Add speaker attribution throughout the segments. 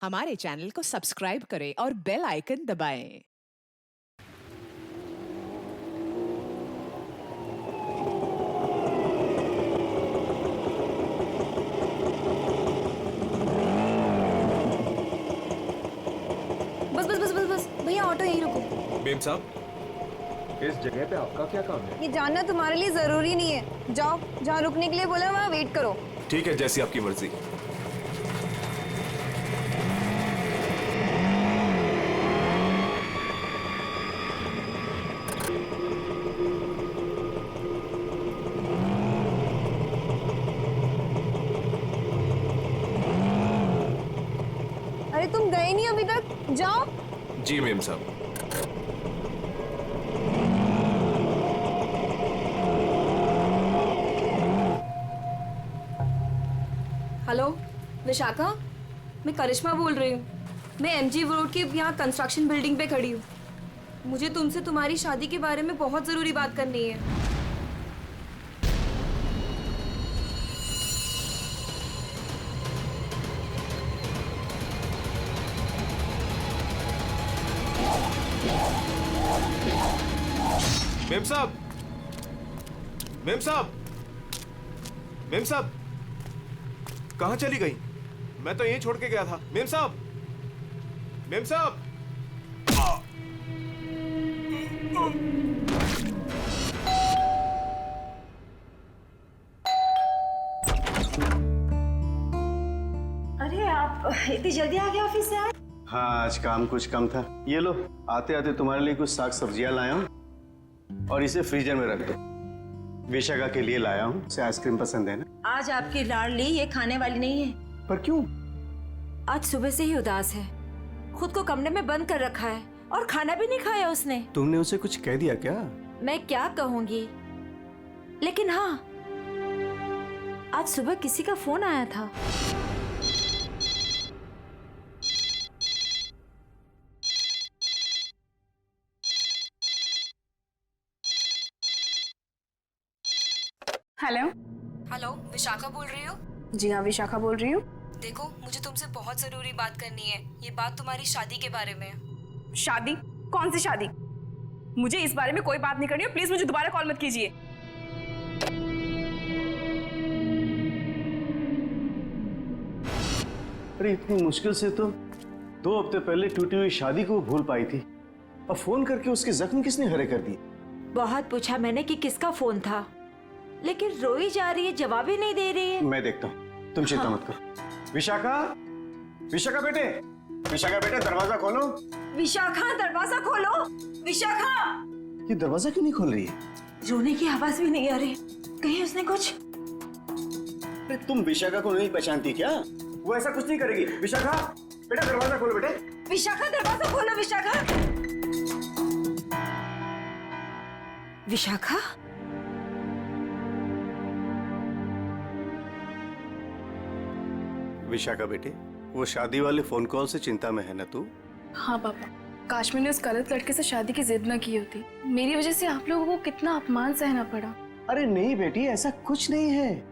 Speaker 1: हमारे चैनल को सब्सक्राइब करें और बेल आइकन दबाएं।
Speaker 2: बस बस बस बस बस भैया ऑटो यहीं रोको।
Speaker 3: मेम साहब, इस जगह पे आपका क्या काम है?
Speaker 2: ये जानना तुम्हारे लिए जरूरी नहीं है। जाओ, जहाँ रुकने के लिए बोला वहाँ वेट करो।
Speaker 3: ठीक है, जैसी आपकी मर्जी।
Speaker 2: अरे तुम गए नहीं अभी तक, जाओ।
Speaker 3: जी मेम साहब।
Speaker 4: हेलो विशाखा, मैं करिश्मा बोल रही हूँ। मैं एमजी रोड के यहाँ कंस्ट्रक्शन बिल्डिंग पे खड़ी हूँ। मुझे तुमसे तुम्हारी शादी के बारे में बहुत ज़रूरी बात करनी है।
Speaker 3: मेम साहब, मेम साहब, मेम साहब, कहाँ चली गई? मैं तो यहीं छोड़ के गया था। मेम साहब, मेम साहब।
Speaker 5: अरे आप इतनी जल्दी आ गए ऑफिस से?
Speaker 6: हाँ, आज काम कुछ कम था। ये लो, आते आते तुम्हारे लिए कुछ साग सब्जियां लाया हूँ और इसे फ्रीजर में रख दो। विशाखा के लिए लाया हूँ, उसे आइसक्रीम पसंद है ना?
Speaker 5: आज आपकी लाडली ये खाने वाली नहीं है।
Speaker 6: पर क्यों?
Speaker 5: आज सुबह से ही उदास है, खुद को कमरे में बंद कर रखा है और खाना भी नहीं खाया उसने।
Speaker 6: तुमने उसे कुछ कह दिया क्या?
Speaker 5: मैं क्या कहूंगी, लेकिन हाँ, आज सुबह किसी का फोन आया था।
Speaker 2: हेलो।
Speaker 4: हेलो, विशाखा बोल रही हो?
Speaker 2: जी हाँ, विशाखा बोल रही हूँ।
Speaker 4: देखो, मुझे तुमसे बहुत ज़रूरी बात करनी है। ये बात तुम्हारी शादी के बारे में है।
Speaker 7: शादी? कौन सी शादी? मुझे इस बारे में कोई बात नहीं करनी है। प्लीज मुझे दोबारा कॉल मत कीजिए।
Speaker 6: अरे इतनी मुश्किल से तो 2 हफ्ते पहले टूटी हुई शादी को भूल पाई थी, अब फोन करके उसके जख्म किसने हरे कर दिए?
Speaker 5: बहुत पूछा मैंने कि किसका फोन था, लेकिन रोई जा रही है, जवाब ही नहीं दे रही है।
Speaker 6: मैं देखता हूँ, तुम चिंता मत करो। विशाखा, विशाखा बेटे, विशाखा बेटे, दरवाजा खोलो।
Speaker 5: विशाखा, दरवाजा खोलो। विशाखा!
Speaker 6: ये दरवाजा क्यों नहीं खोल रही है?
Speaker 5: रोने की आवाज भी नहीं आ रही। कहीं उसने कुछ?
Speaker 6: अरे तुम विशाखा को नहीं पहचानती क्या? वो ऐसा कुछ नहीं करेगी। विशाखा बेटा, दरवाजा खोलो बेटे।
Speaker 5: विशाखा, दरवाजा खोलो। विशाखा! विशाखा?
Speaker 6: विशाखा बेटे, वो शादी वाले फोन कॉल से चिंता में है ना तू?
Speaker 7: हाँ पापा, काश मैंने उस गलत लड़के से शादी की जिद न की होती। मेरी वजह से आप लोगों को कितना अपमान सहना पड़ा।
Speaker 6: अरे नहीं बेटी, ऐसा कुछ नहीं है।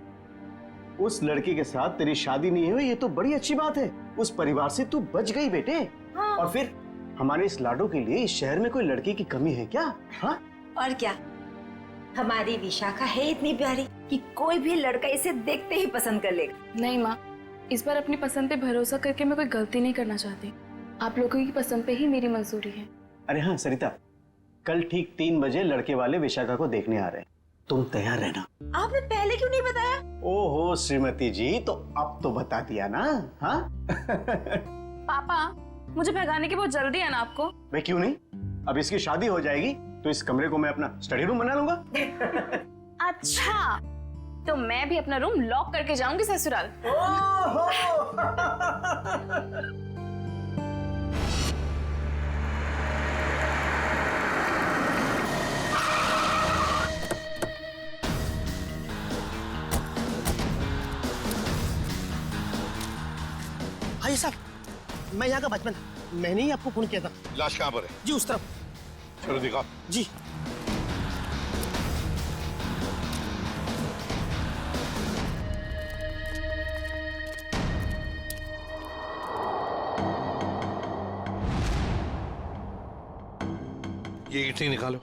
Speaker 6: उस लड़की के साथ तेरी शादी नहीं हुई, ये तो बड़ी अच्छी बात है। उस परिवार से तू बच गई बेटे।
Speaker 5: हाँ।
Speaker 6: और फिर हमारे इस लाडो के लिए इस शहर में कोई लड़की की कमी है क्या? हाँ?
Speaker 5: और क्या, हमारी विशाखा है इतनी प्यारी कि कोई भी लड़का इसे देखते ही पसंद कर लेगा।
Speaker 7: नहीं माँ, इस बार अपनी पसंद पे भरोसा करके मैं कोई गलती नहीं करना चाहती। आप लोगों की पसंद पे ही मेरी मंजूरी है।
Speaker 6: अरे हाँ सरिता, कल ठीक 3 बजे लड़के वाले विशाखा को देखने आ रहे हैं, तुम तैयार रहना।
Speaker 5: आपने पहले क्यों नहीं बताया?
Speaker 6: ओहो श्रीमती जी, तो अब तो बता दिया ना। हाँ?
Speaker 7: पापा, मुझे भगाने की बहुत जल्दी है ना आपको?
Speaker 6: मैं क्यों नहीं, अब इसकी शादी हो जाएगी तो इस कमरे को मैं अपना स्टडी रूम बना लूंगा।
Speaker 7: अच्छा, तो मैं भी अपना रूम लॉक करके जाऊंगी ससुराल।
Speaker 8: भाई साहब, मैं यहाँ का बचपन, मैंने ही आपको फोन किया था।
Speaker 9: लाश कहाँ पर है?
Speaker 8: जी उस तरफ।
Speaker 9: चलो दिखा।
Speaker 8: जी।
Speaker 9: ये ईंटें निकालो।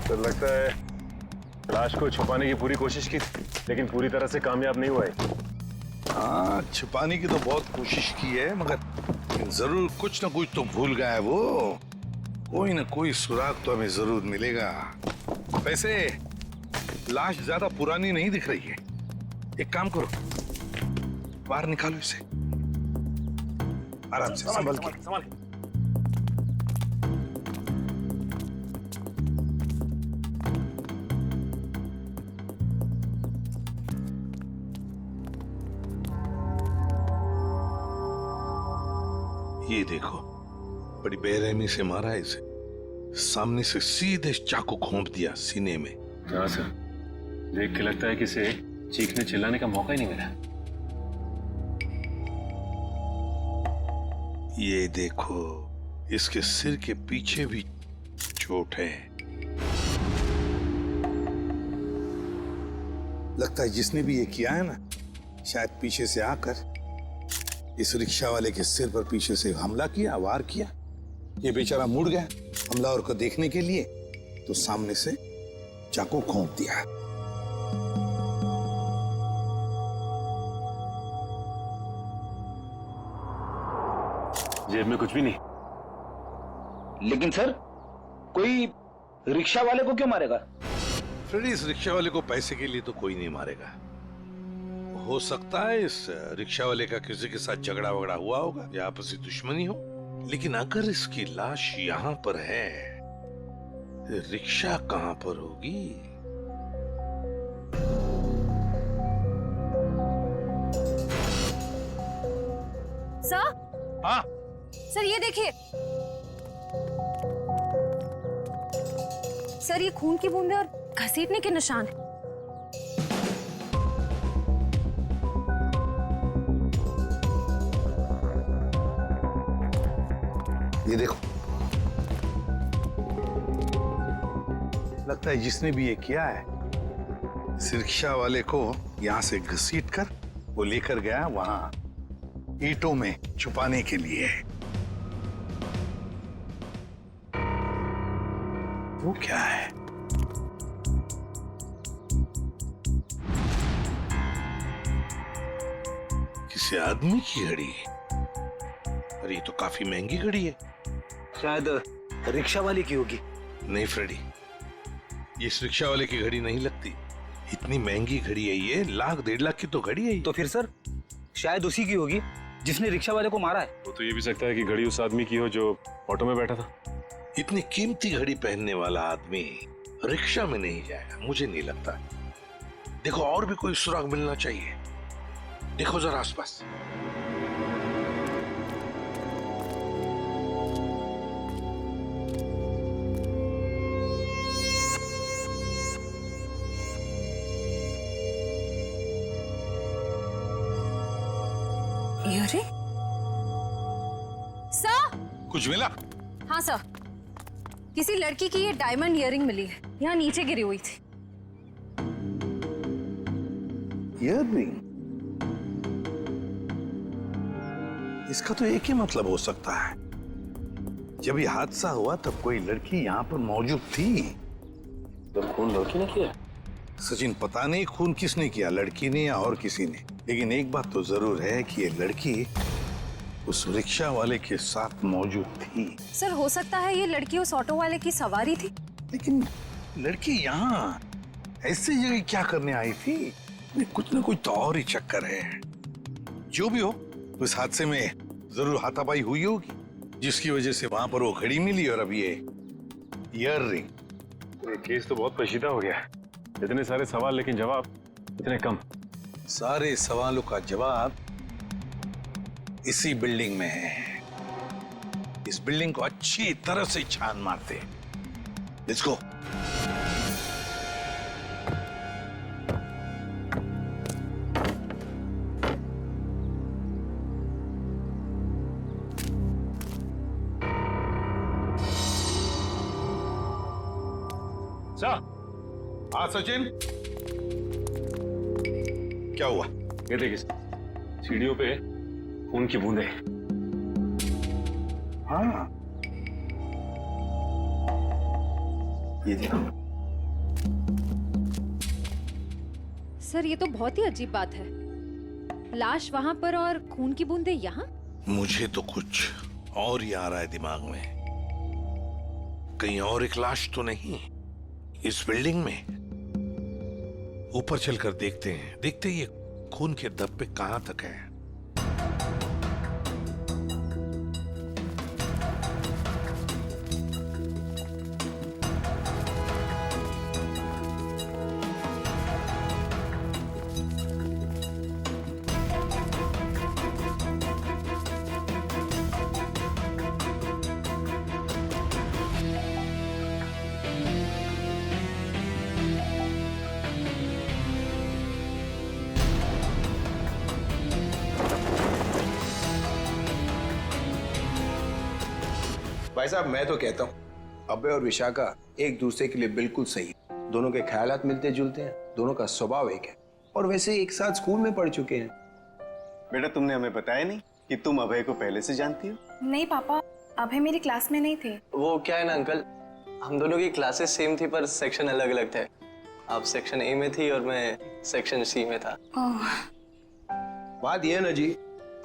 Speaker 10: तो लगता है लाश को छुपाने की पूरी कोशिश की, लेकिन पूरी तरह से कामयाब नहीं हुआ है।
Speaker 9: हाँ, छुपाने की तो बहुत कोशिश की है, मगर जरूर कुछ ना कुछ तो भूल गया है वो। कोई ना कोई सुराग तो हमें जरूर मिलेगा। वैसे लाश ज्यादा पुरानी नहीं दिख रही है। एक काम करो, बाहर निकालो इसे आराम से, संभल के। ये देखो, बड़ी बेरहमी से मारा है इसे। सामने से सीधे चाकू घोंप दिया सीने में।
Speaker 10: हाँ सर, देख के लगता है कि इसे चीखने चिल्लाने का मौका ही नहीं मिला।
Speaker 9: ये देखो, इसके सिर के पीछे भी चोट है। लगता है जिसने भी ये किया है ना, शायद पीछे से आकर इस रिक्शा वाले के सिर पर पीछे से हमला किया, वार किया। ये बेचारा मुड़ गया हमलावर को देखने के लिए, तो सामने से चाकू घोंप दिया।
Speaker 10: जेब में कुछ भी नहीं।
Speaker 8: लेकिन सर, कोई रिक्शा वाले को क्यों मारेगा?
Speaker 9: फ्रेडी, इस रिक्शा वाले को पैसे के लिए तो कोई नहीं मारेगा। हो सकता है इस रिक्शा वाले का किसी के साथ झगड़ा वगड़ा हुआ होगा या आपसी दुश्मनी हो, लेकिन अगर इसकी लाश यहाँ पर है, रिक्शा कहाँ पर होगी?
Speaker 2: सर,
Speaker 9: हाँ,
Speaker 2: सर ये देखिए। सर, ये खून की बूंदें और घसीटने के निशान हैं।
Speaker 9: ये देखो, लगता है जिसने भी ये किया है, इस रिक्शा वाले को यहाँ से घसीट कर वो लेकर गया वहां ईंटों में छुपाने के लिए। वो क्या है? किसी आदमी की घड़ी? अरे ये तो काफी महंगी घड़ी है।
Speaker 8: शायद रिक्शा वाले की होगी।
Speaker 9: नहीं फ्रेडी, ये इस रिक्शा वाले की घड़ी नहीं लगती। इतनी महंगी घड़ी है ये, 1,00,000-1.5 लाख की तो घड़ी है ये।
Speaker 8: तो फिर सर, शायद उसी की होगी जिसने रिक्शा वाले को मारा है।
Speaker 10: वो तो ये भी सकता है कि घड़ी उस आदमी की हो जो ऑटो में बैठा था।
Speaker 9: इतनी कीमती घड़ी पहनने वाला आदमी रिक्शा में नहीं जाएगा, मुझे नहीं लगता। देखो, और भी कोई सुराग मिलना चाहिए। देखो जरा आसपास।
Speaker 2: अरे सर,
Speaker 9: कुछ मिला?
Speaker 2: हाँ सर, किसी लड़की की ये डायमंड इयररिंग मिली है, यहाँ नीचे गिरी हुई थी।
Speaker 9: इयररिंग? इसका तो एक ही मतलब हो सकता है, जब ये हादसा हुआ तब कोई लड़की यहाँ पर मौजूद थी।
Speaker 10: तो खून लड़की ने किया?
Speaker 9: सचिन, पता नहीं खून किसने किया, लड़की ने या और किसी ने, लेकिन एक बात तो जरूर है कि ये लड़की उस रिक्शा वाले के साथ मौजूद थी।
Speaker 2: सर, हो सकता है ये लड़की उस ऑटो वाले की सवारी थी।
Speaker 9: लेकिन लड़की यहाँ ऐसी जगह क्या करने आई थी? कुछ ना कुछ तो और ही चक्कर है। जो भी हो, उस हादसे में जरूर हाथापाई हुई होगी, जिसकी वजह से वहां पर वो घड़ी मिली और अब ये ईयररिंग।
Speaker 10: ये केस तो बहुत पेचीदा हो गया। इतने सारे सवाल लेकिन जवाब इतने कम।
Speaker 9: सारे सवालों का जवाब इसी बिल्डिंग में है। इस बिल्डिंग को अच्छी तरह से छान मारते। Let's go. हाँ सचिन, क्या हुआ?
Speaker 10: ये देखिए सीढ़ियों पे खून की बूंदें।
Speaker 9: हाँ,
Speaker 6: ये देखो।
Speaker 2: सर ये तो बहुत ही अजीब बात है, लाश वहां पर और खून की बूंदें यहाँ।
Speaker 9: मुझे तो कुछ और ही आ रहा है दिमाग में। कहीं और एक लाश तो नहीं इस बिल्डिंग में? ऊपर चलकर देखते हैं, देखते ये खून के धब्बे कहां तक है।
Speaker 11: भाई साहब मैं तो कहता हूँ अभय और विशाखा एक दूसरे के लिए बिल्कुल सही है। दोनों के ख्यालात मिलते जुलते हैं, दोनों का स्वभाव एक है और वैसे एक साथ स्कूल में पढ़ चुके हैं।
Speaker 6: बेटा तुमने हमें बताया नहीं कि तुम अभय को पहले से जानती हो?
Speaker 7: नहीं पापा, अभय मेरी क्लास में नहीं थे।
Speaker 12: वो क्या है ना अंकल, हम दोनों की क्लासेस सेम थी पर सेक्शन अलग अलग थे। आप सेक्शन ए में थी और मैं सेक्शन सी में था।
Speaker 11: बात यह है ना जी,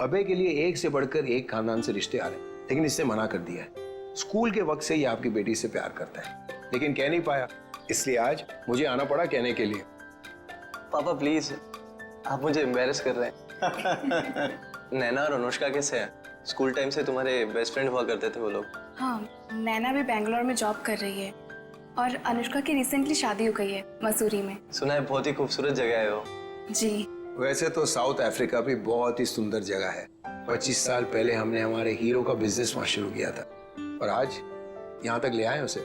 Speaker 11: अभय के लिए एक से बढ़कर एक खानदान से रिश्ते आ रहे हैं, लेकिन इससे मना कर दिया है। स्कूल के वक्त से ही आपकी बेटी से प्यार करता है, लेकिन कह नहीं पाया, इसलिए आज मुझे आना पड़ा कहने के लिए।
Speaker 12: पापा प्लीज, आप मुझे एम्बैरेस कर रहे हैं। नैना और अनुष्का कैसे हैं? स्कूल टाइम से तुम्हारे बेस्ट फ्रेंड हुआ करते थे वो लोग।
Speaker 7: हाँ, नैना भी बेंगलोर में जॉब कर रही है और अनुष्का की रिसेंटली शादी हो गई है मसूरी में।
Speaker 12: सुना है बहुत ही खूबसूरत जगह है वो।
Speaker 7: जी।
Speaker 11: वैसे तो साउथ अफ्रीका भी बहुत ही सुंदर जगह है। 25 साल पहले हमने हमारे हीरो का बिजनेस वहां शुरू किया था और आज यहाँ तक ले आए उसे।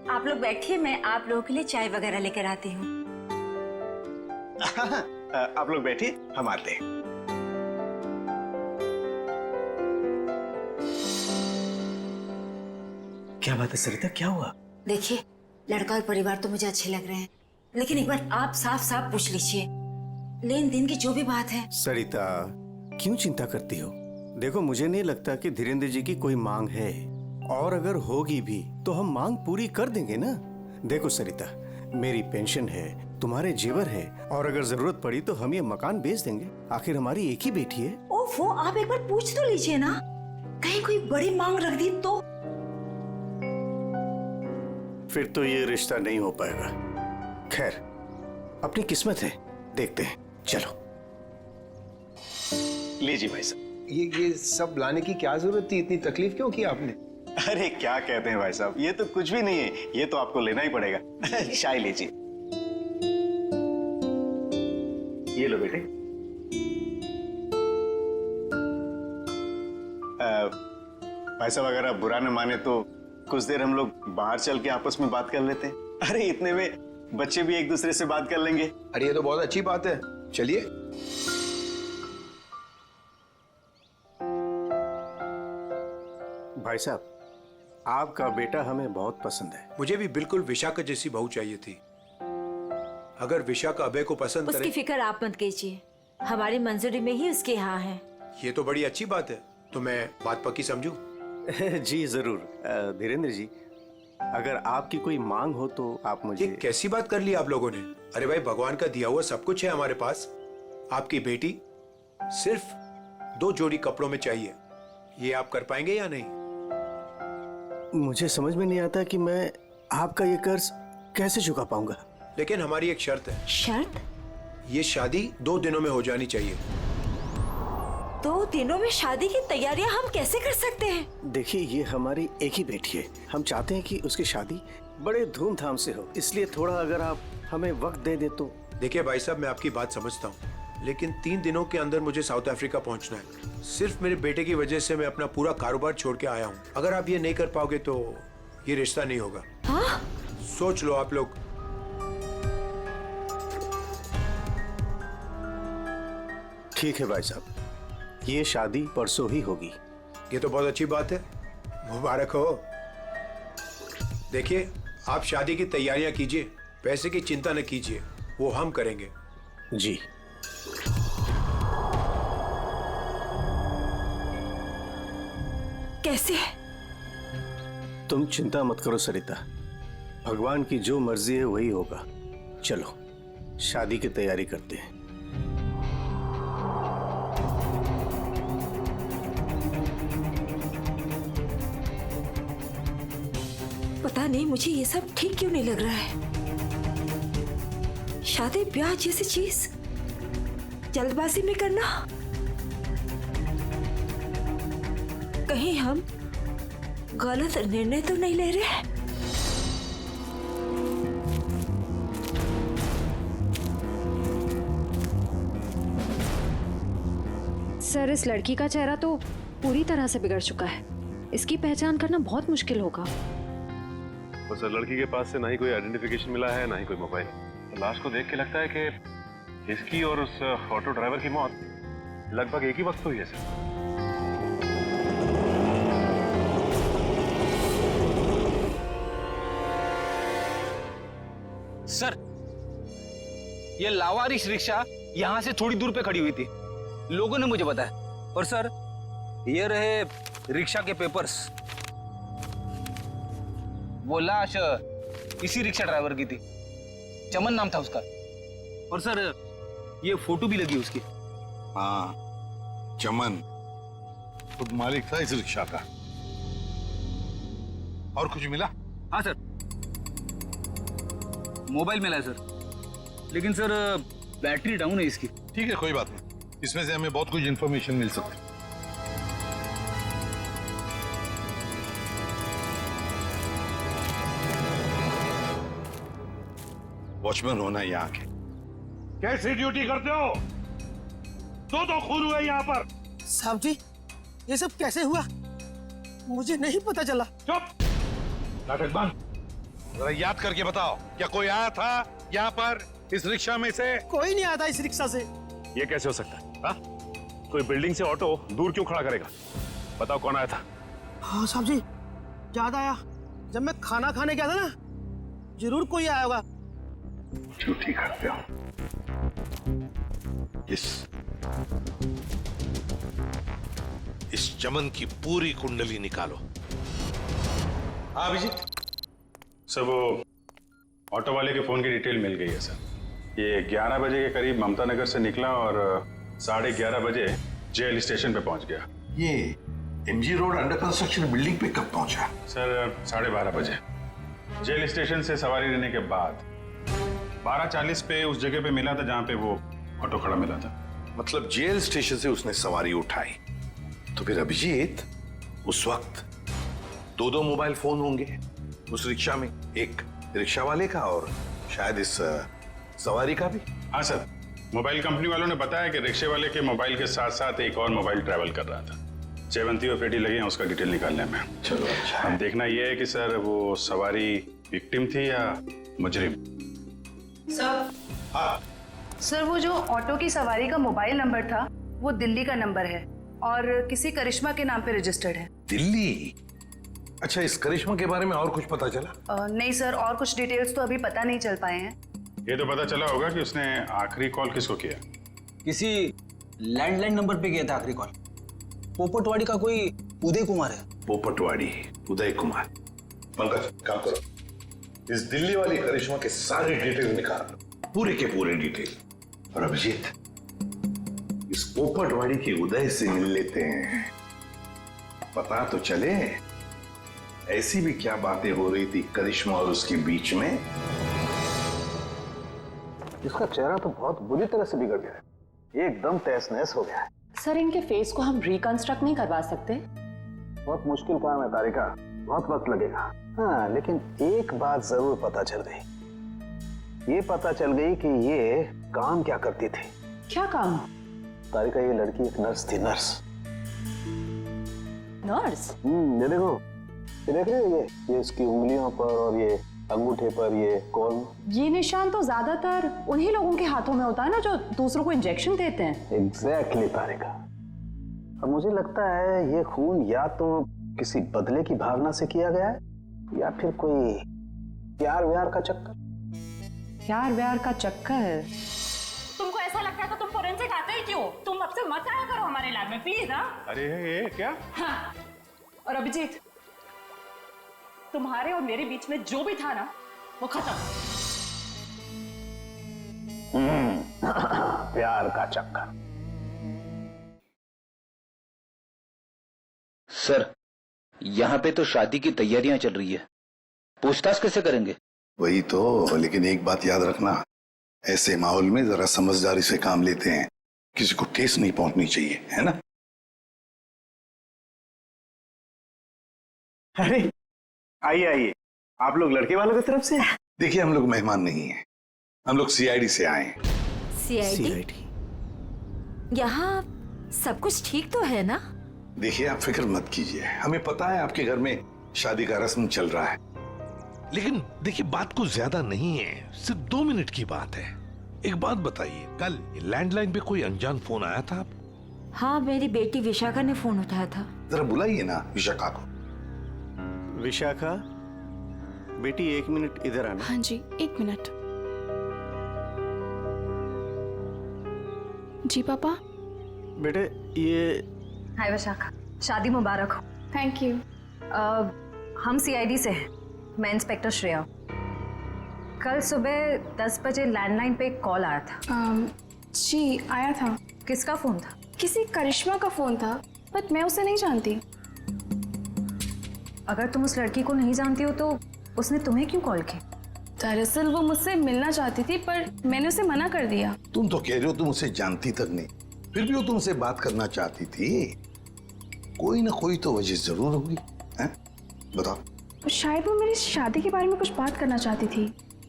Speaker 5: आप लोग बैठिए, मैं आप लोगों के लिए चाय वगैरह लेकर आती हूँ।
Speaker 6: आप लोग बैठिए, हम आते हैं।
Speaker 13: क्या बात है सरिता, क्या हुआ?
Speaker 5: देखिए, लड़का और परिवार तो मुझे अच्छे लग रहे हैं, लेकिन एक बार आप साफ साफ पूछ लीजिए, लेन देन की जो भी बात है।
Speaker 6: सरिता क्यों चिंता करती हो? देखो मुझे नहीं लगता कि धीरेन्द्र जी की कोई मांग है, और अगर होगी भी तो हम मांग पूरी कर देंगे ना। देखो सरिता, मेरी पेंशन है, तुम्हारे जेवर है, और अगर जरूरत पड़ी तो हम ये मकान बेच देंगे। आखिर हमारी एक ही बेटी है।
Speaker 5: ओफो, आप एक बार पूछ तो लीजिए ना, कहीं कोई बड़ी मांग रख दी तो।
Speaker 6: फिर तो ये रिश्ता नहीं हो पाएगा। खैर, अपनी किस्मत है, देखते हैं। चलो लीजिए भाई साहब।
Speaker 11: ये सब लाने की क्या जरूरत थी? इतनी तकलीफ क्यों की आपने?
Speaker 6: अरे क्या कहते हैं भाई साहब, ये तो कुछ भी नहीं है, ये तो आपको लेना ही पड़ेगा। चाय लीजिए। ये लो बेटे। भाई साहब अगर आप बुरा न माने तो कुछ देर हम लोग बाहर चल के आपस में बात कर लेते हैं। अरे इतने में बच्चे भी एक दूसरे से बात कर लेंगे।
Speaker 11: अरे ये तो बहुत अच्छी बात है, चलिए।
Speaker 6: भाई साहब, आपका बेटा हमें बहुत पसंद है।
Speaker 14: मुझे भी बिल्कुल विशाखा जैसी बहू चाहिए थी। अगर विशाखा अभय को पसंद
Speaker 5: उसकी
Speaker 14: करे,
Speaker 5: फिक्र आप मत कीजिए, हमारी मंजूरी में ही उसके यहाँ है।
Speaker 14: ये तो बड़ी अच्छी बात है, तो मैं बात पक्की समझूं?
Speaker 6: जी जरूर। धीरेन्द्र जी, अगर आपकी कोई मांग हो तो आप मुझे।
Speaker 14: ये कैसी बात कर ली आप लोगों ने? अरे भाई, भगवान का दिया हुआ सब कुछ है हमारे पास। आपकी बेटी सिर्फ 2 जोड़ी कपड़ों में चाहिए, ये आप कर पाएंगे या नहीं?
Speaker 6: मुझे समझ में नहीं आता कि मैं आपका ये कर्ज कैसे चुका पाऊंगा।
Speaker 14: लेकिन हमारी एक शर्त है।
Speaker 5: शर्त?
Speaker 14: ये शादी 2 दिनों में हो जानी चाहिए।
Speaker 5: 2 दिनों में शादी की तैयारियां हम कैसे कर सकते हैं?
Speaker 6: देखिए, ये हमारी एक ही बेटी है, हम चाहते हैं कि उसकी शादी बड़े धूमधाम से हो, इसलिए थोड़ा अगर आप हमें वक्त दे दे तो।
Speaker 14: देखिए भाई साहब, मैं आपकी बात समझता हूँ, लेकिन 3 दिनों के अंदर मुझे साउथ अफ्रीका पहुंचना है। सिर्फ मेरे बेटे की वजह से मैं अपना पूरा कारोबार छोड़ के आया हूँ। अगर आप ये नहीं कर पाओगे तो ये रिश्ता नहीं होगा।
Speaker 5: हाँ?
Speaker 14: सोच लो आप लोग।
Speaker 6: ठीक है भाई साहब, ये शादी परसों ही होगी।
Speaker 14: ये तो बहुत अच्छी बात है, मुबारक हो। देखिए, आप शादी की तैयारियां कीजिए, पैसे की चिंता न कीजिए, वो हम करेंगे।
Speaker 6: जी।
Speaker 4: कैसे?
Speaker 6: तुम चिंता मत करो सरिता, भगवान की जो मर्जी है वही होगा। चलो शादी की तैयारी करते हैं।
Speaker 5: पता नहीं मुझे ये सब ठीक क्यों नहीं लग रहा है। शादी ब्याह जैसी चीज जल्दबाजी में करना, कहीं हम गलत निर्णय तो नहीं ले रहे?
Speaker 2: सर, इस लड़की का चेहरा तो पूरी तरह से बिगड़ चुका है। इसकी पहचान करना बहुत मुश्किल होगा।
Speaker 10: तो सर, लड़की के पास से ना ही कोई आइडेंटिफिकेशन मिला है, ना ही कोई मोबाइल। तो लाश को देख के लगता है कि इसकी और उस ऑटो ड्राइवर की मौत लगभग एक ही वक्त हुई है सर।
Speaker 8: सर, ये लावारिश रिक्शा यहाँ से थोड़ी दूर पे खड़ी हुई थी, लोगों ने मुझे बताया। और सर, ये रहे रिक्शा के पेपर्स। वो लाश इसी रिक्शा ड्राइवर की थी, चमन नाम था उसका। और सर, ये फोटो भी लगी उसकी।
Speaker 9: हाँ, चमन खुद मालिक था इस रिक्शा का। और कुछ मिला?
Speaker 8: हाँ सर, मोबाइल मिला है सर, लेकिन सर बैटरी डाउन है इसकी।
Speaker 9: ठीक है, कोई बात नहीं, इसमें से हमें बहुत कुछ इंफॉर्मेशन मिल सकती है। वॉचमैन होना यहाँ के। कैसी ड्यूटी करते हो? दो खून हुए यहाँ पर।
Speaker 15: साहब जी, ये सब कैसे हुआ? मुझे नहीं पता चला।
Speaker 9: चुप, नाटक बंद। जरा याद करके बताओ, क्या कोई आया था यहाँ पर इस रिक्शा में से?
Speaker 15: कोई नहीं आया था इस रिक्शा से।
Speaker 10: ये कैसे हो सकता है? हाँ? कोई बिल्डिंग से ऑटो दूर क्यों खड़ा करेगा? बताओ कौन आया था?
Speaker 15: हाँ साहब जी, याद आया, जब मैं खाना खाने गया था ना, जरूर कोई आया होगा।
Speaker 9: झूठी करते हो। इस चमन की पूरी कुंडली निकालो।
Speaker 10: हाँ अभिजीत सर, वो ऑटो वाले के फोन की डिटेल मिल गई है सर। ये 11 बजे के करीब ममता नगर से निकला और 11:30 बजे जेल स्टेशन पे पहुंच गया।
Speaker 9: ये MG road under construction building पे कब पहुंचा?
Speaker 10: सर 12:30 बजे। जेल स्टेशन से सवारी लेने के बाद 12:40 पे उस जगह पे मिला था जहां पे वो ऑटो खड़ा मिला था।
Speaker 9: मतलब जेल स्टेशन से उसने सवारी उठाई, तो फिर अभिजीत उस वक्त दो मोबाइल फोन होंगे उस रिक्शा में, एक रिक्शा वाले का और शायद इस सवारी का भी।
Speaker 10: हाँ सर, मोबाइल कंपनी वालों ने बताया कि रिक्शे वाले के मोबाइल के साथ साथ एक और मोबाइल ट्रैवल कर रहा था। जयवंती और पेटी लगे हैं उसका डिटेल निकालने में।
Speaker 9: चलो अच्छा है।
Speaker 10: अब देखना यह है कि सर वो सवारी विक्टिम थी या मुजरिम।
Speaker 7: सर,
Speaker 9: हाँ
Speaker 7: सर, वो जो ऑटो की सवारी का मोबाइल नंबर था वो दिल्ली का नंबर है और किसी करिश्मा के नाम पे रजिस्टर्ड है।
Speaker 9: दिल्ली? अच्छा, इस करिश्मा के बारे में और कुछ पता चला?
Speaker 7: नहीं सर, और कुछ डिटेल्स तो अभी पता नहीं चल पाए हैं।
Speaker 10: ये तो पता चला होगा कि उसने आखिरी कॉल किसको किया।
Speaker 8: किसी लैंडलाइन नंबर पे किया था आखिरी कॉल। पोपटवाड़ी का कोई उदय कुमार है।
Speaker 9: पोपटवाड़ी उदय कुमार। पंकज काम करो, इस दिल्ली वाली करिश्मा के सारे डिटेल निकाल, पूरे के पूरे डिटेल। और अभिजीत, इस पोपटवाड़ी के उदय से मिल लेते हैं, पता तो चले ऐसी भी क्या बातें हो रही थी करिश्मा और उसके बीच में।
Speaker 8: इसका चेहरा तो बहुत बुरी तरह से बिगड़ गया है, एकदम तहस नहस हो गया है।
Speaker 16: सर, इनके फेस को हम रिकंस्ट्रक्ट नहीं करवा सकते?
Speaker 8: बहुत मुश्किल काम है तारिका, बहुत वक्त लगेगा। हाँ, लेकिन एक बात जरूर पता चल गई। ये पता चल गई कि ये काम क्या करती थी।
Speaker 16: क्या काम?
Speaker 8: तारिका, ये लड़की एक नर्स थी। नर्स? ये देखो, ये देख रहे हो, ये इसकी उंगलियों पर और ये अंगूठे पर ये कॉल।
Speaker 16: ये निशान तो ज्यादातर उन्हीं लोगों के हाथों में होता है ना जो दूसरों को इंजेक्शन देते हैं।
Speaker 8: एग्जैक्टली तारिका। अब मुझे लगता है ये खून या तो किसी बदले की भावना से किया गया है या फिर कोई प्यार व्यार का चक्कर?
Speaker 16: प्यार व्यार का चक्कर?
Speaker 17: तुमको ऐसा लगता है तो तुम फोरेंसिक आते ही क्यों? तुम अब से मत आया करो हमारे लैब में प्लीज। हाँ
Speaker 10: अरे ये क्या?
Speaker 17: हाँ। और अभिजीत, तुम्हारे और मेरे बीच में जो भी था ना वो खत्म।
Speaker 8: प्यार का चक्कर।
Speaker 13: सर, यहाँ पे तो शादी की तैयारियां चल रही है, पूछताछ कैसे करेंगे?
Speaker 9: वही तो, लेकिन एक बात याद रखना, ऐसे माहौल में जरा समझदारी से काम लेते हैं, किसी को ठेस नहीं पहुंचनी चाहिए, है ना?
Speaker 6: अरे आइए आइए, आप लोग लड़के वालों की तरफ से?
Speaker 9: देखिए, हम लोग मेहमान नहीं हैं, हम लोग सीआईडी से आए हैं।
Speaker 4: सीआईडी? यहाँ सब कुछ ठीक तो है ना?
Speaker 9: देखिए, आप फिक्र मत कीजिए, हमें पता है आपके घर में शादी का रस्म चल रहा है,
Speaker 18: लेकिन देखिए बात कुछ ज्यादा नहीं है, सिर्फ 2 मिनट की बात है। एक बात बताइए, कल लैंडलाइन पे कोई अनजान फोन आया था आपको?
Speaker 4: हाँ, मेरी बेटी विशाखा ने फोन उठाया था।
Speaker 9: जरा बुलाइए ना विशाखा को।
Speaker 6: विशाखा बेटी, 1 मिनट इधर आना।
Speaker 19: हाँ जी, 1 मिनट। जी पापा।
Speaker 6: बेटे ये।
Speaker 7: हाय विशाखा, शादी मुबारक हो।
Speaker 19: Thank you.
Speaker 7: हम सीआईडी से हैं, मैं इंस्पेक्टर श्रेया। कल सुबह 10 बजे लैंडलाइन पे एक कॉल आया था।
Speaker 19: जी आया था।
Speaker 7: किसका फोन था?
Speaker 19: किसी करिश्मा का फोन था, बट मैं उसे नहीं जानती।
Speaker 7: अगर तुम उस लड़की को नहीं जानती हो तो उसने तुम्हें क्यों कॉल की?
Speaker 19: दरअसल वो मुझसे मिलना चाहती थी, पर मैंने उसे मना कर दिया।
Speaker 9: तुम तो कह रहे हो तुम उसे जानती तक नहीं, फिर भी वो तुमसे बात करना चाहती थी। कोई ना कोई तो वजह जरूर होगी, हैं? बताओ।
Speaker 19: शायद वो मेरी शादी के बारे में कुछ बात करना चाहती थी।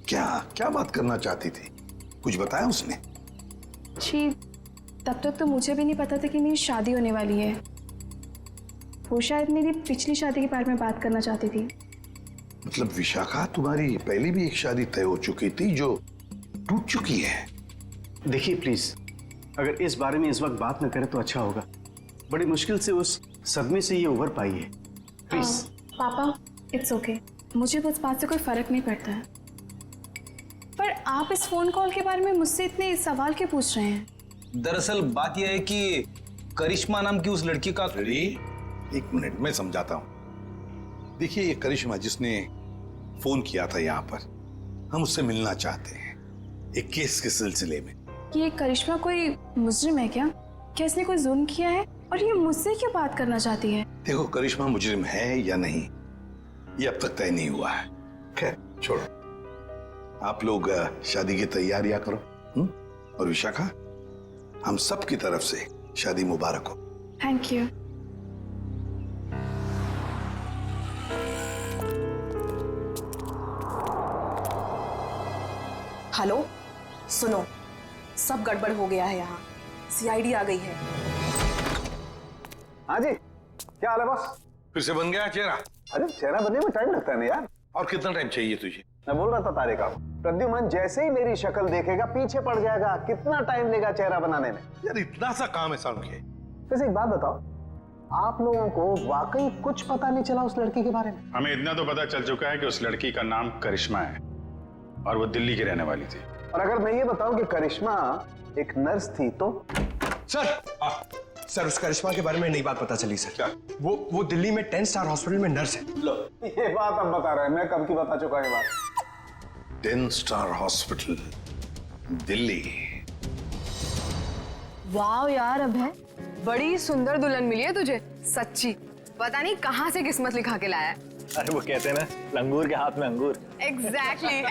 Speaker 9: क्या क्या बात करना चाहती थी? कुछ बताया उसने?
Speaker 19: जी, तब तक तो मुझे भी नहीं पता था कि मेरी शादी होने वाली है। वो शायद मेरी पिछली शादी के बारे में बात करना चाहती थी।
Speaker 9: मतलब विशाखा, तुम्हारी पहले भी एक शादी तय हो चुकी थी जो टूट चुकी है।
Speaker 6: देखिए प्लीज, अगर इस बारे में इस वक्त बात न करें तो अच्छा होगा। बड़ी मुश्किल से उस सदमे से ये उभर पाई है। प्लीज।
Speaker 19: पापा, इट्स ओके, मुझे उस बात से कोई फर्क नहीं पड़ता है। पर आप इस फोन कॉल के बारे में मुझसे इतने सवाल क्यों पूछ रहे हैं?
Speaker 12: दरअसल बात यह है कि करिश्मा नाम की उस लड़की का।
Speaker 9: एक मिनट, मैं समझाता हूँ। देखिए, ये करिश्मा जिसने फोन किया था यहाँ पर, हम उससे मिलना चाहते हैं एक केस के सिलसिले में।
Speaker 19: ये करिश्मा कोई मुजरिम है क्या? क्या इसने कोई जुल्म किया है और ये मुझसे क्यों बात करना चाहती है?
Speaker 9: देखो, करिश्मा मुजरिम है या नहीं ये अब तक तय नहीं हुआ है। खैर छोड़ो, आप लोग शादी की तैयारियां करो। और विशाखा, हम सब की तरफ से शादी मुबारक हो।
Speaker 19: Thank you.
Speaker 20: हेलो, सुनो, सब गड़बड़ हो गया है यहाँ। सीआईडी आ गई है।
Speaker 8: हाँ जी, क्या हाल है बॉस?
Speaker 9: फिर से बन गया चेहरा?
Speaker 8: अरे चेहरा बनने में टाइम लगता है ना यार।
Speaker 9: और कितना टाइम चाहिए तुझे?
Speaker 8: मैं बोल रहा था तारिका, प्रद्युमन जैसे ही मेरी शक्ल देखेगा पीछे पड़ जाएगा। कितना टाइम लेगा चेहरा बनाने में?
Speaker 9: यार इतना सा काम है सारुण के।
Speaker 8: वैसे एक बात बताओ, आप लोगों को वाकई कुछ पता नहीं चला उस लड़की के बारे में?
Speaker 10: हमें इतना तो पता चल चुका है कि उस लड़की का नाम करिश्मा है और वो दिल्ली की रहने वाली थी।
Speaker 8: और अगर मैं ये बताऊं कि करिश्मा एक नर्स थी तो?
Speaker 11: सर, उस करिश्मा के बारे में नई बात पता चली सर। क्या? वो दिल्ली में 10 स्टार हॉस्पिटल में नर्स है।
Speaker 8: लो, ये बात अब बता रहे हैं, मैं कब की बता चुका ये बात।
Speaker 9: 10 स्टार हॉस्पिटल दिल्ली।
Speaker 21: वाह यार अभय, बड़ी सुंदर दुल्हन मिली है तुझे, सच्ची। पता नहीं कहाँ से किस्मत लिखा के लाया है।
Speaker 12: अरे वो कहते हैं ना, लंगूर के हाथ में अंगूर।
Speaker 21: एग्जैक्टली।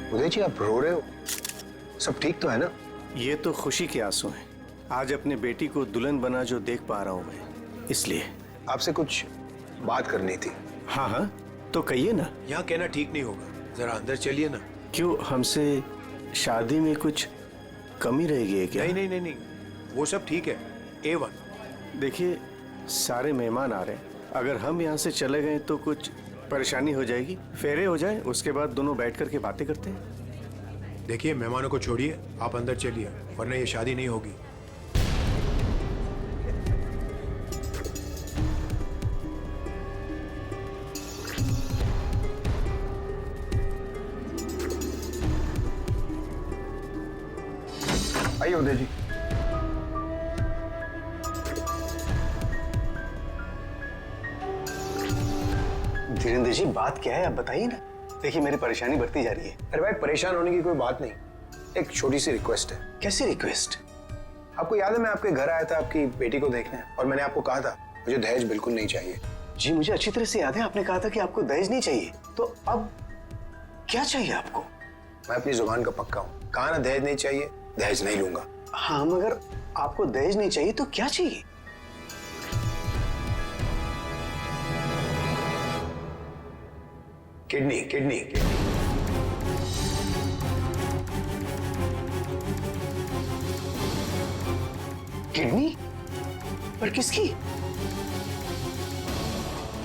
Speaker 8: उदय जी, आप रो रहे हो? सब ठीक तो है ना?
Speaker 6: ये तो खुशी के आंसू हैं। आज अपने बेटी को दुल्हन बना जो देख पा रहा हूं मैं, इसलिए।
Speaker 8: आपसे कुछ बात करनी थी।
Speaker 6: हाँ हाँ, तो कहिए ना।
Speaker 14: यहाँ कहना ठीक नहीं होगा, जरा अंदर चलिए ना।
Speaker 6: क्यों, हमसे शादी में कुछ कमी रहेगी है क्या?
Speaker 14: नहीं नहीं नहीं नहीं, वो सब ठीक है, A1।
Speaker 6: देखिए सारे मेहमान आ रहे हैं, अगर हम यहाँ से चले गए तो कुछ परेशानी हो जाएगी। फेरे हो जाए, उसके बाद दोनों बैठ करके बातें करते हैं।
Speaker 14: देखिए मेहमानों को छोड़िए, आप अंदर चलिए, वरना ये शादी नहीं होगी।
Speaker 8: आइए उदय जी। धीरेन्द्र जी, बात क्या है आप बताइए ना। देखिए मेरी परेशानी बढ़ती जा रही है।
Speaker 14: अरे भाई परेशान होने की कोई बात नहीं, एक छोटी सी रिक्वेस्ट है।
Speaker 8: कैसी रिक्वेस्ट?
Speaker 14: आपको याद है मैं आपके घर आया था आपकी बेटी को देखने, और मैंने आपको कहा था मुझे दहेज बिल्कुल नहीं चाहिए।
Speaker 8: जी मुझे अच्छी तरह से याद है, आपने कहा था कि आपको दहेज नहीं चाहिए, तो अब क्या चाहिए आपको?
Speaker 14: मैं अपनी जुबान का पक्का हूँ, कहा ना दहेज नहीं चाहिए, दहेज नहीं लूंगा।
Speaker 8: हाँ मगर आपको दहेज नहीं चाहिए तो क्या चाहिए?
Speaker 14: Kidney kidney kidney.
Speaker 8: किडनी? पर किसकी?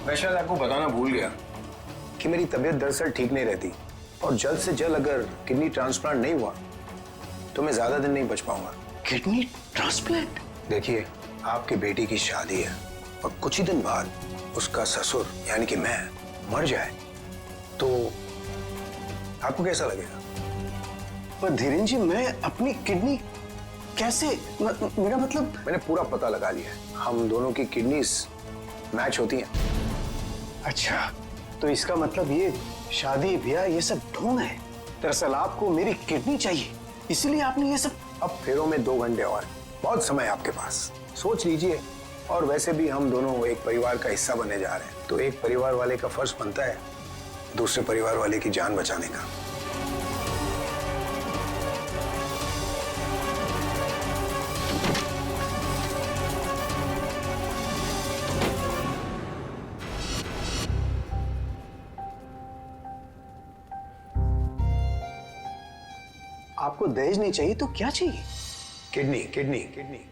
Speaker 14: मैं शायद आपको बताना भूल गया कि मेरी तबीयत दरअसल ठीक नहीं रहती, और जल्द से जल्द अगर किडनी ट्रांसप्लांट नहीं हुआ तो मैं ज्यादा दिन नहीं बच पाऊंगा।
Speaker 8: Kidney transplant?
Speaker 14: देखिए आपकी बेटी की शादी है, और कुछ ही दिन बाद उसका ससुर यानी कि मैं मर जाए तो आपको कैसा लगेगा?
Speaker 8: पर धीरेन्द्र जी मैं अपनी किडनी कैसे, मेरा मतलब।
Speaker 14: मैंने पूरा पता लगा लिया है, हम दोनों की किडनीज मैच होती हैं।
Speaker 8: अच्छा, तो इसका मतलब ये शादी ब्याह ये सब ढोंग है। दरअसल आपको मेरी किडनी चाहिए, इसलिए आपने ये सब।
Speaker 14: अब फेरों में 2 घंटे और, बहुत समय आपके पास, सोच लीजिए। और वैसे भी हम दोनों एक परिवार का हिस्सा बनने जा रहे हैं, तो एक परिवार वाले का फर्ज बनता है दूसरे परिवार वाले की जान बचाने का।
Speaker 8: आपको दहेज नहीं चाहिए तो क्या चाहिए?
Speaker 14: Kidney kidney kidney.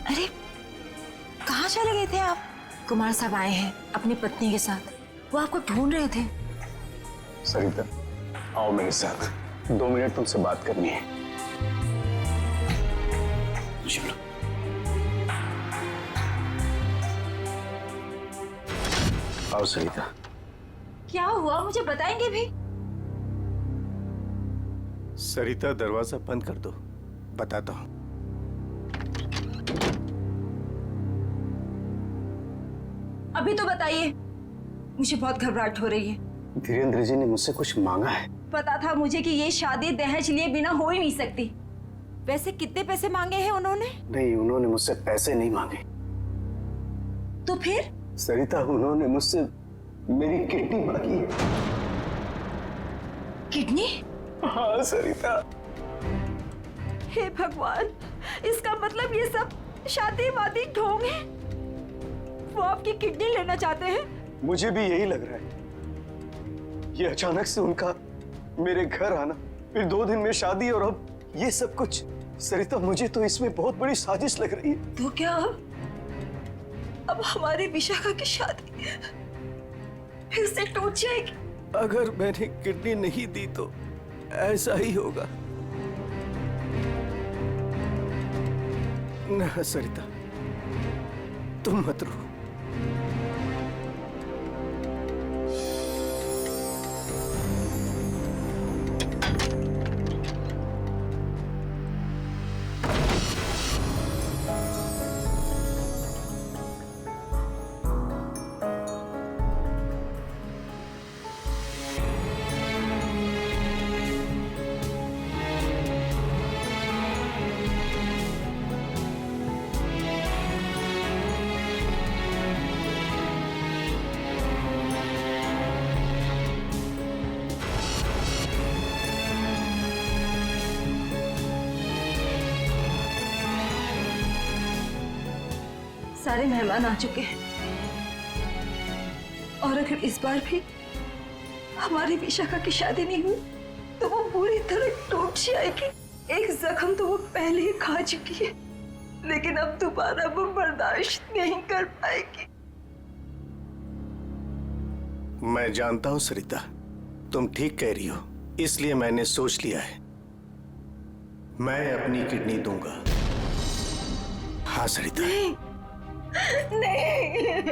Speaker 5: अरे कहाँ चले गए थे आप? कुमार साहब आए हैं अपनी पत्नी के साथ, वो आपको ढूंढ रहे थे।
Speaker 8: सरिता आओ मेरे साथ, 2 मिनट तुमसे बात करनी है। चलो। आओ सरिता।
Speaker 5: क्या हुआ मुझे बताएंगे भी?
Speaker 6: सरिता दरवाजा बंद कर दो, बताता हूँ।
Speaker 5: अभी तो बताइए, मुझे बहुत घबराहट हो रही है।
Speaker 8: धीरेन्द्र जी ने मुझसे कुछ मांगा है।
Speaker 5: पता था मुझे कि ये शादी दहेज लिए बिना हो ही नहीं सकती। वैसे कितने पैसे मांगे हैं उन्होंने?
Speaker 8: नहीं, उन्होंने मुझसे पैसे नहीं मांगे।
Speaker 5: तो फिर?
Speaker 8: सरिता, उन्होंने मुझसे मेरी किडनी मांगी है।
Speaker 5: किडनी?
Speaker 8: हाँ सरिता।
Speaker 5: हे भगवान, इसका मतलब ये सब शादी वादी ढोंग है। वो आपकी किडनी लेना चाहते हैं?
Speaker 8: मुझे भी यही लग रहा है। ये अचानक से उनका मेरे घर आना, फिर 2 दिन में शादी, और अब ये सब कुछ। सरिता, मुझे तो इसमें बहुत बड़ी साजिश लग रही है।
Speaker 5: तो क्या अब हमारी विशाखा की शादी फिर से टूट जाएगी?
Speaker 6: अगर मैंने किडनी नहीं दी तो ऐसा ही होगा। ना सरिता, तुम मत रो।
Speaker 5: सारे मेहमान आ चुके हैं और अगर इस बार भी हमारी विशाखा की शादी नहीं हुई तो वो पूरी तरह टूट जाएगी। एक जख्म तो वो पहले ही खा चुकी है, लेकिन अब दोबारा वो बर्दाश्त नहीं कर पाएगी।
Speaker 6: मैं जानता हूं सरिता, तुम ठीक कह रही हो, इसलिए मैंने सोच लिया है मैं अपनी किडनी दूंगा। हाँ सरिता।
Speaker 5: नहीं,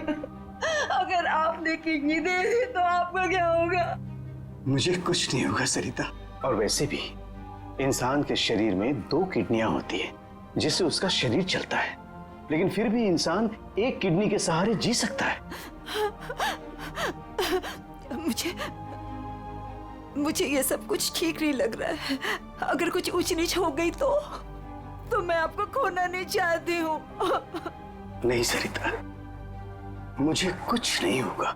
Speaker 5: अगर आपने किडनी दे दी तो आपका क्या होगा?
Speaker 6: मुझे कुछ नहीं होगा सरिता। और वैसे भी इंसान के शरीर में 2 किडनियां होती है जिससे उसका शरीर चलता है, लेकिन फिर भी इंसान एक किडनी के सहारे जी सकता है।
Speaker 5: मुझे ये सब कुछ ठीक नहीं लग रहा है। अगर कुछ ऊंच नीच हो गई तो मैं आपको खोना नहीं चाहती हूँ।
Speaker 6: नहीं सरिता, मुझे कुछ नहीं होगा,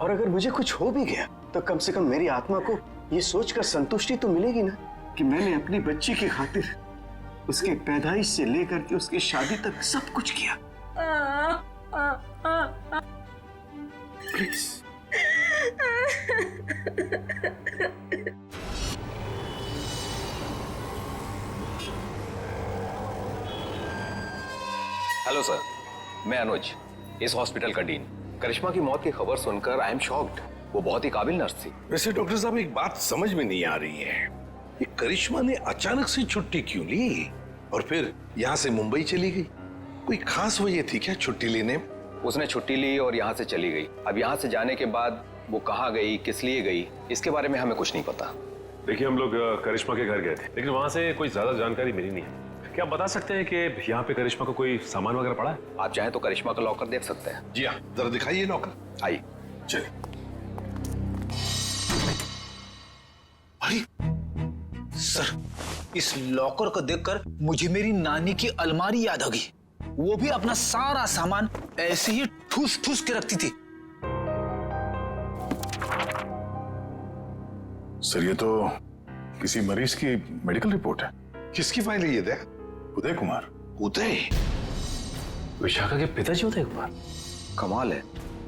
Speaker 6: और अगर मुझे कुछ हो भी गया तो कम से कम मेरी आत्मा को ये सोचकर संतुष्टि तो मिलेगी ना कि मैंने अपनी बच्ची की खातिर उसके पैदाइश से लेकर के उसकी शादी तक सब कुछ किया। प्लीज।
Speaker 11: हेलो सर, मैं अनुज, इस हॉस्पिटल का डीन। करिश्मा की मौत की खबर सुनकर आई एम शॉक्ड। वो बहुत ही काबिल नर्स थी।
Speaker 18: वैसे डॉक्टर साहब एक बात समझ में नहीं आ रही है, ये करिश्मा ने अचानक से छुट्टी क्यों ली और फिर यहाँ से मुंबई चली गई? कोई खास वजह थी क्या छुट्टी लेने?
Speaker 11: उसने छुट्टी ली और यहाँ से चली गई। अब यहाँ से जाने के बाद वो कहाँ गई, किस लिए गई, इसके बारे में हमें कुछ नहीं पता।
Speaker 10: देखिए, हम लोग करिश्मा के घर गए थे, लेकिन वहाँ से कोई ज्यादा जानकारी मिली नहीं है। क्या आप बता सकते हैं कि यहाँ पे करिश्मा को कोई सामान वगैरह पड़ा है?
Speaker 11: आप चाहें तो करिश्मा का लॉकर देख सकते हैं।
Speaker 18: जी हाँ, जरा दिखाइए लॉकर।
Speaker 11: आइए।
Speaker 18: चलिए। अरे
Speaker 1: सर, इस लॉकर को देखकर मुझे मेरी नानी की अलमारी याद आ गई। वो भी अपना सारा सामान ऐसे ही ठूस ठूस के रखती थी।
Speaker 9: सर, ये तो किसी मरीज की मेडिकल रिपोर्ट है।
Speaker 18: किसकी फाइल है ये? देख,
Speaker 9: उदय कुमार।
Speaker 18: उदय?
Speaker 11: विशाखा के पिताजी उदय कुमार? कमाल है,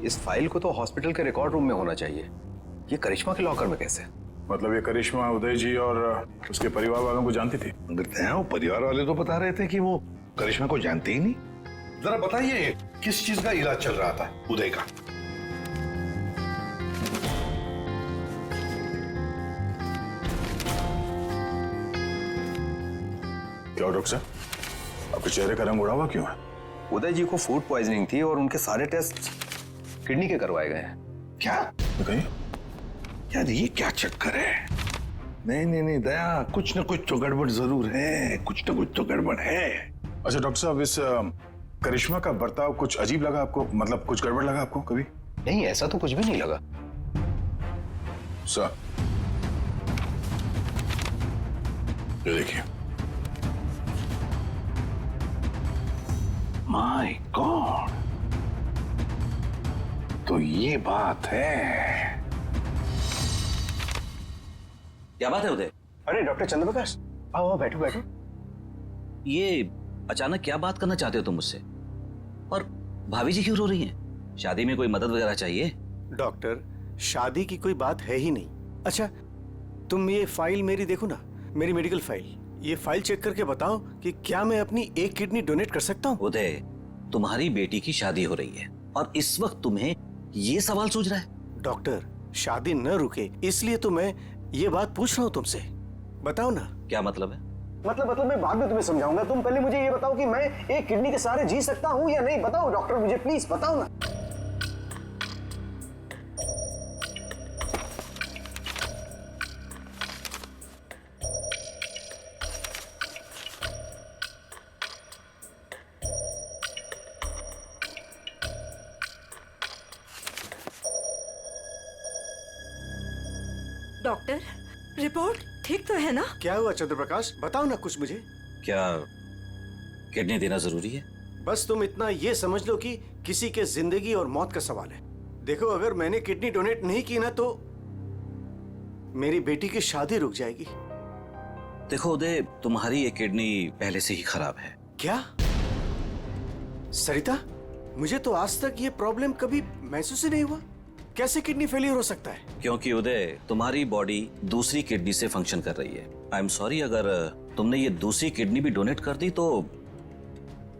Speaker 11: इस फाइल को तो हॉस्पिटल के रिकॉर्ड रूम में होना चाहिए। ये करिश्मा के लॉकर में कैसे?
Speaker 9: मतलब ये करिश्मा उदय जी और उसके परिवार वालों को जानती थी?
Speaker 18: वो परिवार वाले तो बता रहे थे कि वो करिश्मा को जानते ही नहीं। जरा बताइए, किस चीज का इलाज चल रहा था उदय का?
Speaker 9: क्या डॉक्टर साहब, आपके चेहरे का रंग उड़ा हुआ क्यों है?
Speaker 11: उदय जी को फूड पॉइजनिंग थी और उनके सारे टेस्ट किडनी के करवाए गए हैं।
Speaker 18: क्या? बताइए यार, ये क्या चक्कर है? नहीं नहीं नहीं दया, कुछ ना कुछ तो गड़बड़ जरूर है, कुछ ना कुछ तो गड़बड़ है।
Speaker 9: अच्छा डॉक्टर साहब, इस करिश्मा का बर्ताव कुछ अजीब लगा आपको? मतलब कुछ गड़बड़ लगा आपको कभी?
Speaker 11: नहीं, ऐसा तो कुछ भी नहीं लगा।
Speaker 9: सर, ये देखिए।
Speaker 18: माय गॉड, तो ये बात है।
Speaker 22: क्या बात है उदय?
Speaker 6: अरे डॉक्टर चंद्रप्रकाश, आओ बैठो बैठो।
Speaker 22: ये अचानक क्या बात करना चाहते हो तुम मुझसे? और भाभी जी क्यों रो रही हैं? शादी में कोई मदद वगैरह चाहिए?
Speaker 6: डॉक्टर, शादी की कोई बात है ही नहीं। अच्छा, तुम ये फाइल मेरी देखो ना, मेरी मेडिकल फाइल। ये फाइल चेक करके बताओ कि क्या मैं अपनी एक किडनी डोनेट कर सकता हूँ?
Speaker 22: उदय, तुम्हारी बेटी की शादी हो रही है और इस वक्त तुम्हें ये सवाल सूझ रहा है?
Speaker 6: डॉक्टर, शादी न रुके इसलिए तो मैं ये बात पूछ रहा हूँ तुमसे। बताओ ना।
Speaker 22: क्या मतलब है?
Speaker 6: मतलब मैं बाद में तुम्हें समझाऊंगा। तुम पहले मुझे ये बताओ कि मैं एक किडनी के सहारे जी सकता हूँ या नहीं। बताओ डॉक्टर, मुझे प्लीज बताओ ना।
Speaker 5: डॉक्टर, रिपोर्ट ठीक तो है ना?
Speaker 6: क्या हुआ चंद्रप्रकाश, बताओ ना कुछ मुझे।
Speaker 22: क्या किडनी देना जरूरी है?
Speaker 6: बस तुम इतना ये समझ लो कि किसी के जिंदगी और मौत का सवाल है। देखो, अगर मैंने किडनी डोनेट नहीं की ना तो मेरी बेटी की शादी रुक जाएगी।
Speaker 22: देखो उदय, तुम्हारी ये किडनी पहले से ही खराब है।
Speaker 6: क्या? सरिता, मुझे तो आज तक ये प्रॉब्लम कभी महसूस ही नहीं हुआ। कैसे किडनी फेलियर हो सकता है?
Speaker 22: क्योंकि उदय, तुम्हारी बॉडी दूसरी किडनी से फंक्शन कर रही है। आई एम सॉरी, अगर तुमने ये दूसरी किडनी भी डोनेट कर दी तो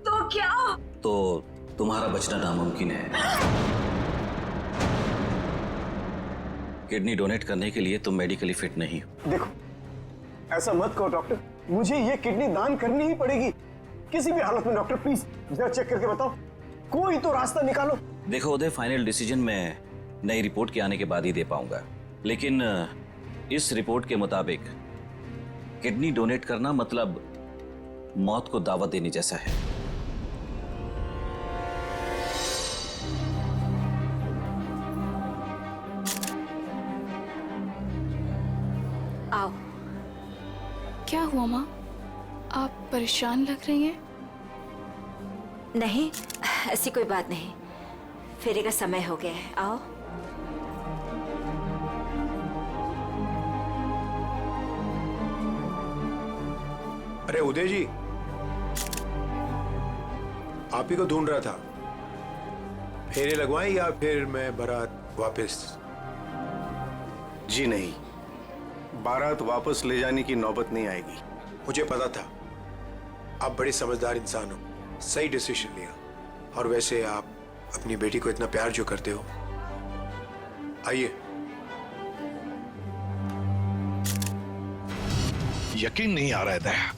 Speaker 5: क्या?
Speaker 22: तो तुम्हारा बचना नामुमकिन है। किडनी डोनेट करने के लिए तुम मेडिकली फिट नहीं हो।
Speaker 8: देखो, ऐसा मत कहो डॉक्टर, मुझे ये किडनी दान करनी ही पड़ेगी किसी भी हालत में। डॉक्टर प्लीज जरा चेक करके बताओ, कोई तो रास्ता निकालो।
Speaker 22: देखो उदय, फाइनल डिसीजन मैं नई रिपोर्ट के आने के बाद ही दे पाऊंगा, लेकिन इस रिपोर्ट के मुताबिक किडनी डोनेट करना मतलब मौत को दावत देने जैसा है।
Speaker 5: आओ।
Speaker 19: क्या हुआ माँ? आप परेशान लग रही हैं।
Speaker 5: नहीं, ऐसी कोई बात नहीं। फेरे का समय हो गया है, आओ।
Speaker 14: अरे उदय जी, आप ही को ढूंढ रहा था। फेरे लगवाएं या फिर मैं बारात वापस?
Speaker 6: जी नहीं, बारात वापस ले जाने की नौबत नहीं आएगी।
Speaker 14: मुझे पता था, आप बड़े समझदार इंसान हो, सही डिसीजन लिया। और वैसे आप अपनी बेटी को इतना प्यार जो करते हो, आइए।
Speaker 18: यकीन नहीं आ रहा है दया,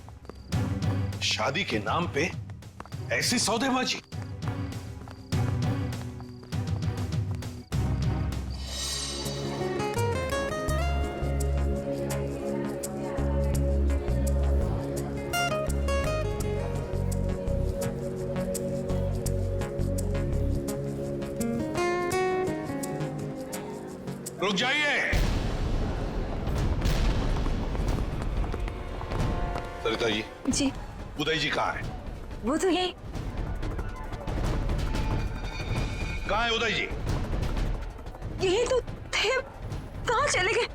Speaker 18: शादी के नाम पे ऐसी सौदेबाजी। रुक जाइए। सरिता जी।
Speaker 5: जी।
Speaker 18: उदय जी कहाँ है?
Speaker 5: वो तो यही।
Speaker 18: कहाँ है उदय जी?
Speaker 5: यही तो थे, कहाँ चले गए?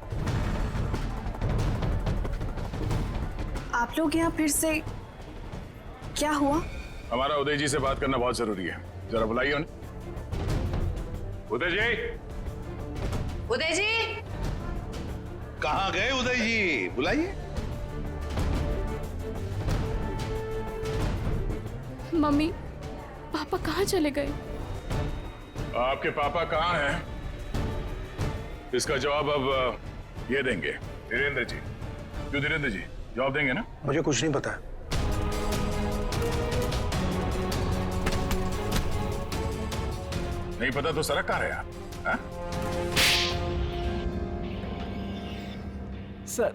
Speaker 19: आप लोग यहाँ फिर से क्या हुआ?
Speaker 10: हमारा उदय जी से बात करना बहुत जरूरी है, जरा बुलाइए उन्हें। उदय जी।
Speaker 20: उदय जी।
Speaker 18: कहाँ गए उदय जी? बुलाइए।
Speaker 19: मम्मी, पापा कहाँ चले गए?
Speaker 10: आपके पापा कहाँ हैं? इसका जवाब अब ये देंगे धीरेन्द्र जी। क्यों धीरेन्द्र जी, जवाब देंगे ना?
Speaker 14: मुझे कुछ नहीं पता।
Speaker 10: नहीं पता तो सड़क कहाँ है आप? हाँ?
Speaker 15: सर,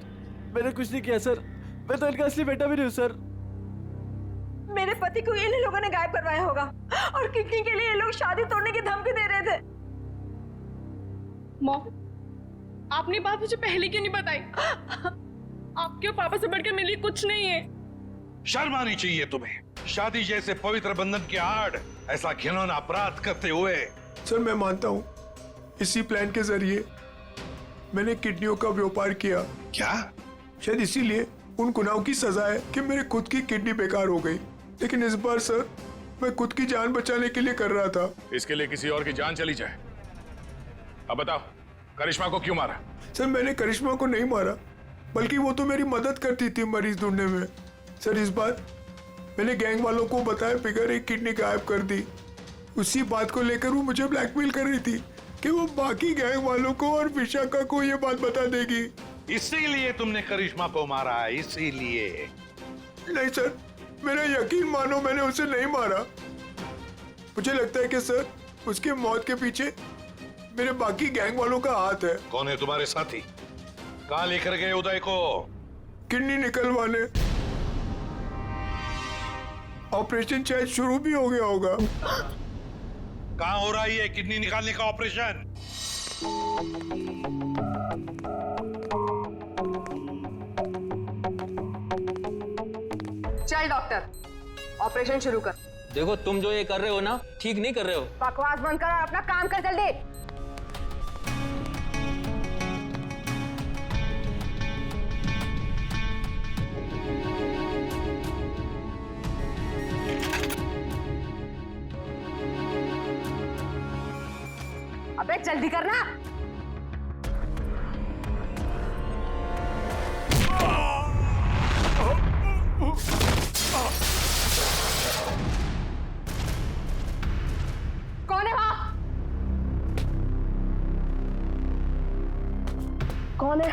Speaker 15: मैंने कुछ नहीं किया सर। मैं तो इनका असली बेटा भी नहीं हूँ सर।
Speaker 5: मेरे पति को इन लोगों ने गायब करवाया होगा और किडनी के लिए ये लोग शादी तोड़ने की धमकी दे रहे थे।
Speaker 19: मॉम, आपने बात मुझे पहले क्यों नहीं बताई? आपके और पापा से बढ़कर मेरे लिए कुछ नहीं है।
Speaker 18: शर्म आनी चाहिए तुम्हें, शादी जैसे पवित्र बंधन के आड़ ऐसा घिनौना अपराध करते हुए।
Speaker 14: सर मैं मानता हूँ, इसी प्लान के जरिए मैंने किडनियों का व्यापार किया।
Speaker 18: क्या?
Speaker 14: शायद इसीलिए उन गुनाहों की सजा है कि मेरी खुद की किडनी बेकार हो गई। लेकिन इस बार सर, मैं खुद की जान बचाने के लिए कर रहा था।
Speaker 10: इसके लिए किसी और की जान चली जाए? अब बताओ, करिश्मा को क्यों मारा?
Speaker 14: सर मैंने करिश्मा को नहीं मारा, बल्कि वो तो मेरी मदद करती थी मरीज ढूंढने में। सर इस बार मैंने गैंग वालों को बताया बिगैर एक किडनी गायब कर दी। उसी बात को लेकर वो मुझे ब्लैकमेल कर रही थी कि वो बाकी गैंग वालों को और विशाखा को ये बात बता देगी।
Speaker 18: इसीलिए तुमने करिश्मा को मारा है? इसीलिए?
Speaker 14: नहीं सर, मेरा यकीन मानो, मैंने उसे नहीं मारा। मुझे लगता है कि सर, उसके मौत के पीछे मेरे बाकी गैंग वालों का हाथ है।
Speaker 18: कौन है तुम्हारे साथी? कहाँ लेकर गए उदय को?
Speaker 14: किडनी निकलवाने। ऑपरेशन शायद शुरू भी हो गया होगा।
Speaker 18: कहाँ हो रहा है ये किडनी निकालने का ऑपरेशन?
Speaker 20: चल डॉक्टर, ऑपरेशन शुरू कर।
Speaker 12: देखो, तुम जो ये कर रहे हो ना, ठीक नहीं कर रहे हो।
Speaker 20: बकवास बंद कर और अपना काम कर जल्दी।
Speaker 21: अबे जल्दी करना। कौन है वहां? कौन है?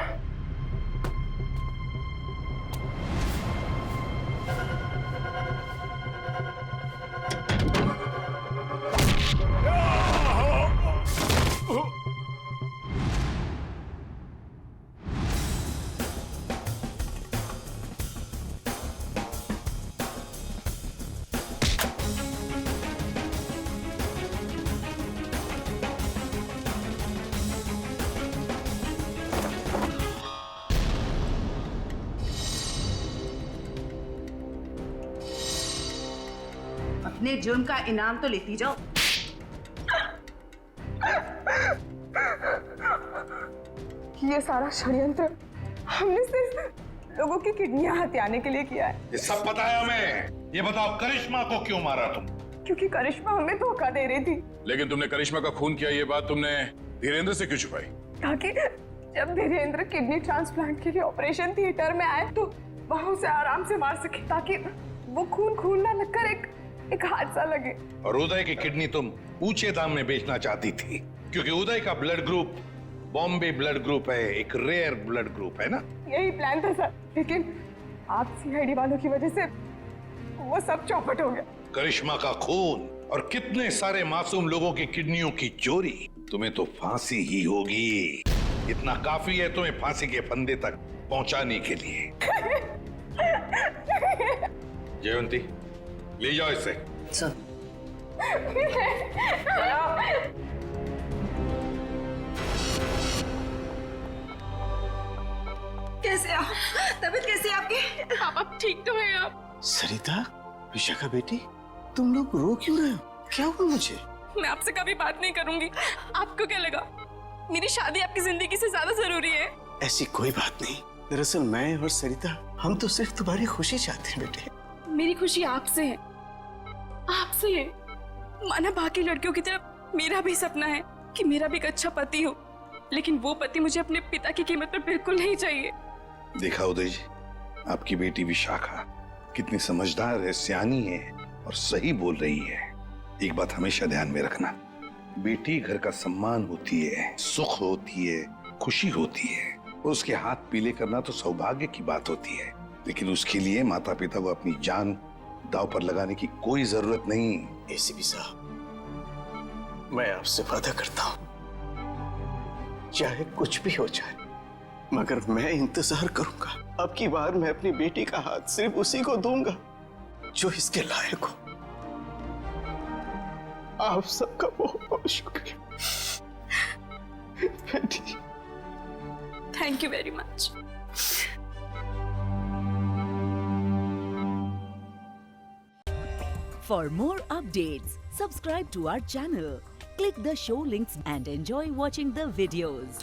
Speaker 2: अपने जुर्म का इनाम तो लेती जाओ।
Speaker 21: ये सारा षड्यंत्र हमने सिर्फ लोगों की किडनियां हथियाने के लिए किया है।
Speaker 18: ये सब पता है हमें। ये बताओ करिश्मा को क्यों मारा तुम?
Speaker 21: क्योंकि करिश्मा हमें धोखा दे रही थी।
Speaker 10: लेकिन तुमने करिश्मा का खून किया, ये बात तुमने धीरेन्द्र से क्यों छुपाई?
Speaker 21: ताकि जब धीरेन्द्र किडनी ट्रांसप्लांट के लिए ऑपरेशन थिएटर में आए तो वहां उसे आराम से मार सके, ताकि वो खून ना लगकर एक हादसा लगे।
Speaker 18: और उदय की किडनी तुम ऊंचे दाम में बेचना चाहती थी, क्योंकि उदय का blood group Bombay blood group है, एक रेयर ब्लड ग्रुप है ना?
Speaker 21: यही प्लान था सर, लेकिन आप सीआईडी वालों की वजह से वो सब चौपट हो गया।
Speaker 18: करिश्मा का खून और कितने सारे मासूम लोगों की किडनियों की चोरी, तुम्हें तो फांसी ही होगी। इतना काफी है तुम्हें फांसी के फंदे तक पहुंचाने के लिए। जयवंती, ले जाओ इसे।
Speaker 2: सर।
Speaker 5: कैसे आप? तबीयत कैसी है आपकी?
Speaker 21: पापा ठीक तो है आप?
Speaker 6: सरिता, विशाखा बेटी, तुम लोग रो क्यों रहे हो? क्या हुआ मुझे?
Speaker 21: मैं आपसे कभी बात नहीं करूंगी। आपको क्या लगा मेरी शादी आपकी जिंदगी से ज्यादा जरूरी है?
Speaker 6: ऐसी कोई बात नहीं। दरअसल मैं और सरिता, हम तो सिर्फ तुम्हारी खुशी चाहते हैं बेटे।
Speaker 21: मेरी खुशी आपसे है, आपसे है। माना बाकी लड़कियों की तरह मेरा भी सपना है कि मेरा भी एक अच्छा पति हो, लेकिन वो पति मुझे अपने पिता की कीमत पर बिल्कुल नहीं चाहिए।
Speaker 18: देखा उदय जी, आपकी बेटी विशाखा कितनी समझदार है, सियानी है और सही बोल रही है। एक बात हमेशा ध्यान में रखना, बेटी घर का सम्मान होती है, सुख होती है, खुशी होती है। उसके हाथ पीले करना तो सौभाग्य की बात होती है, लेकिन उसके लिए माता पिता को अपनी जान दांव पर लगाने की कोई जरूरत नहीं।
Speaker 6: एसीपी साहब, मैं आपसे वादा करता हूं, चाहे कुछ भी हो जाए, मगर मैं इंतजार करूंगा। अब की बार मैं अपनी बेटी का हाथ सिर्फ उसी को दूंगा जो इसके लायक हो। आप सबका बहुत बहुत शुक्रिया बेटी।
Speaker 21: Thank you very much.
Speaker 3: For more updates, subscribe to our channel, click the show links and enjoy watching the videos.